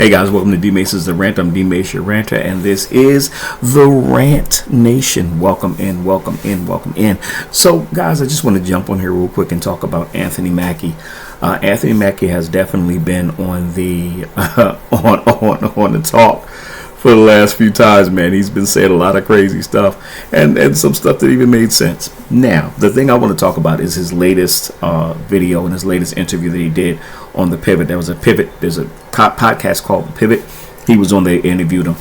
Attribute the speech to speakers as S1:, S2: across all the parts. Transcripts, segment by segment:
S1: Hey guys, welcome to D Mace's The Rant. I'm D Mace, your ranter, and this is the Rant Nation. Welcome in, welcome in, welcome in. So, guys, I just want to jump on here real quick and talk about Anthony Mackie. Anthony Mackie has definitely been on the on the talk for the last few times, man. He's been saying a lot of crazy stuff and some stuff that even made sense. Now, the thing I want to talk about is his latest video and his latest interview that he did on The Pivot. There was a Pivot. There's a podcast called The Pivot. He was on there, interviewed him.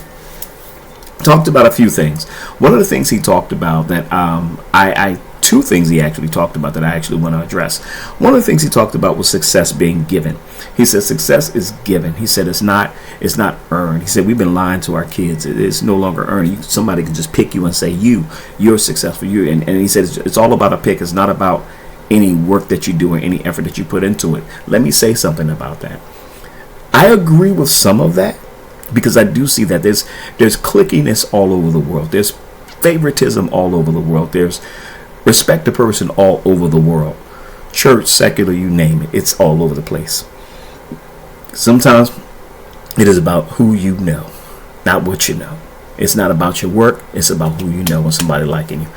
S1: Talked about a few things. One of the things he talked about that two things he actually talked about that I actually want to address. One of the things he talked about was success being given. He said success is given. He said it's not earned. He said we've been lying to our kids. It's no longer earned. Somebody can just pick you and say you're successful. And he said it's all about a pick. It's not about any work that you do or any effort that you put into it. Let me say something about that. I agree with some of that because I do see that there's clickiness all over the world. There's favoritism all over the world. There's respect the person all over the world. Church, secular, you name it. It's all over the place. Sometimes it is about who you know, not what you know. It's not about your work. It's about who you know and somebody liking you.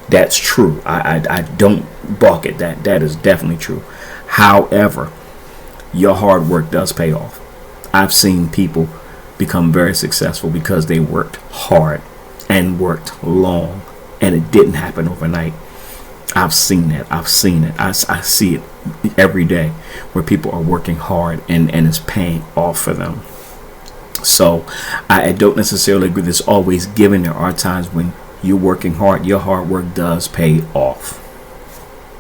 S1: That's true. I don't balk at that. That is definitely true. However, your hard work does pay off. I've seen people become very successful because they worked hard and worked long, and it didn't happen overnight. I've seen that. I've seen it. I see it every day where people are working hard and it's paying off for them. So I don't necessarily agree. There's always given. There are times when you're working hard. Your hard work does pay off.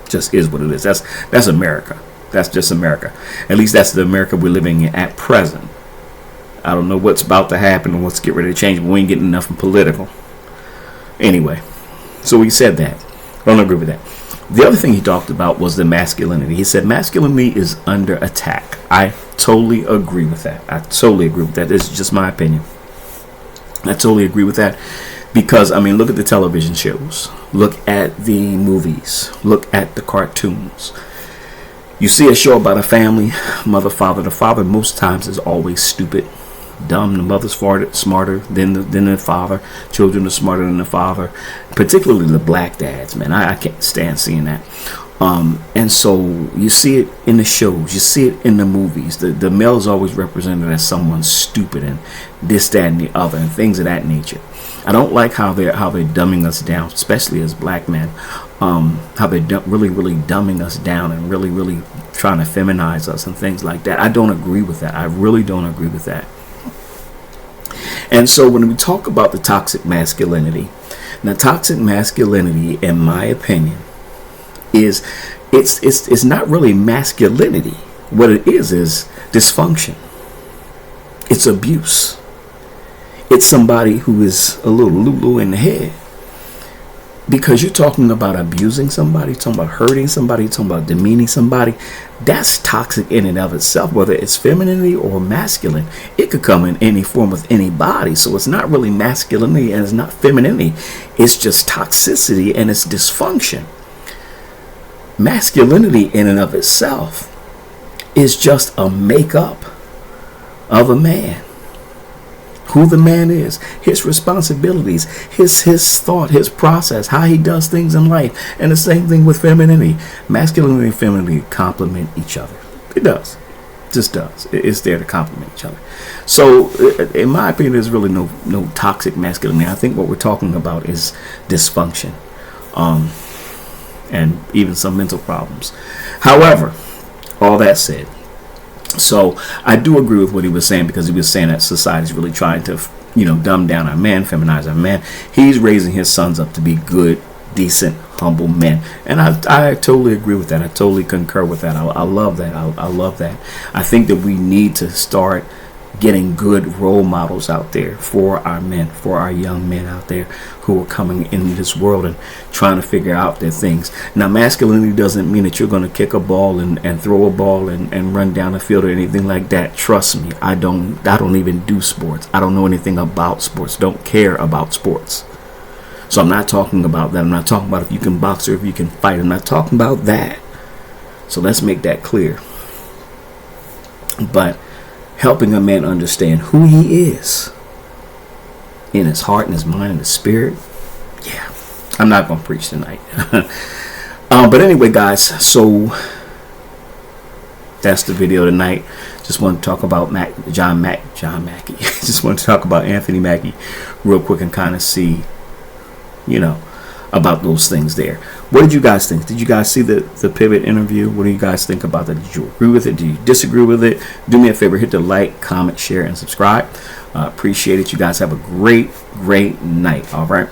S1: Just is what it is. That's America. That's just America. At least that's the America we're living in at present. I don't know what's about to happen and what's get ready to change, but we ain't getting nothing political. Anyway, so he said that. I don't agree with that. The other thing he talked about was the masculinity. He said masculinity is under attack. I totally agree with that. This is just my opinion. I totally agree with that because, I mean, look at the television shows. Look at the movies. Look at the cartoons. You see a show about a family, mother, father. The father most times is always stupid, dumb. The mother's smarter than the father. Children are smarter than the father, particularly the black dads, man. I can't stand seeing that. And so you see it in the shows, you see it in the movies. The male is always represented as someone stupid and this, that, and the other, and things of that nature. I don't like how they're dumbing us down, especially as black men. How they're really dumbing us down and really trying to feminize us and things like that. I don't agree with that. I really don't agree with that. And so when we talk about the toxic masculinity, now toxic masculinity, in my opinion, is it's not really masculinity. What it is dysfunction. It's abuse. It's somebody who is a little lulu in the head. Because you're talking about abusing somebody, you're talking about hurting somebody, you're talking about demeaning somebody. That's toxic in and of itself, whether it's femininity or masculine. It could come in any form with anybody. So it's not really masculinity and it's not femininity. It's just toxicity and it's dysfunction. Masculinity in and of itself is just a makeup of a man. Who the man is, his responsibilities, his thought, his process, how he does things in life. And the same thing with femininity. Masculinity and femininity complement each other. It does. It just does. It's there to complement each other. So in my opinion, there's really no toxic masculinity. I think what we're talking about is dysfunction. And even some mental problems. However, all that said, so I do agree with what he was saying, because he was saying that society is really trying to, dumb down our man, feminize our man. He's raising his sons up to be good, decent, humble men. And I totally agree with that. I totally concur with that. I love that. I love that. I think that we need to start getting good role models out there for our men, for our young men out there who are coming into this world and trying to figure out their things. Now, masculinity doesn't mean that you're going to kick a ball and throw a ball and run down the field or anything like that. Trust me, I don't even do sports. I don't know anything about sports. Don't care about sports. So I'm not talking about that. I'm not talking about if you can box or if you can fight. I'm not talking about that. So let's make that clear. But helping a man understand who he is in his heart and his mind and his spirit. Yeah, I'm not going to preach tonight. But anyway, guys, so that's the video tonight. Just want to talk about John Mackie. Just want to talk about Anthony Mackie real quick and kind of see, about those things there. What did you guys think? Did you guys see the Pivot interview? What do you guys think about that? Did you agree with it? Do you disagree with it? Do me a favor, hit the like, comment, share, and subscribe. Appreciate it. You guys have a great night. All right.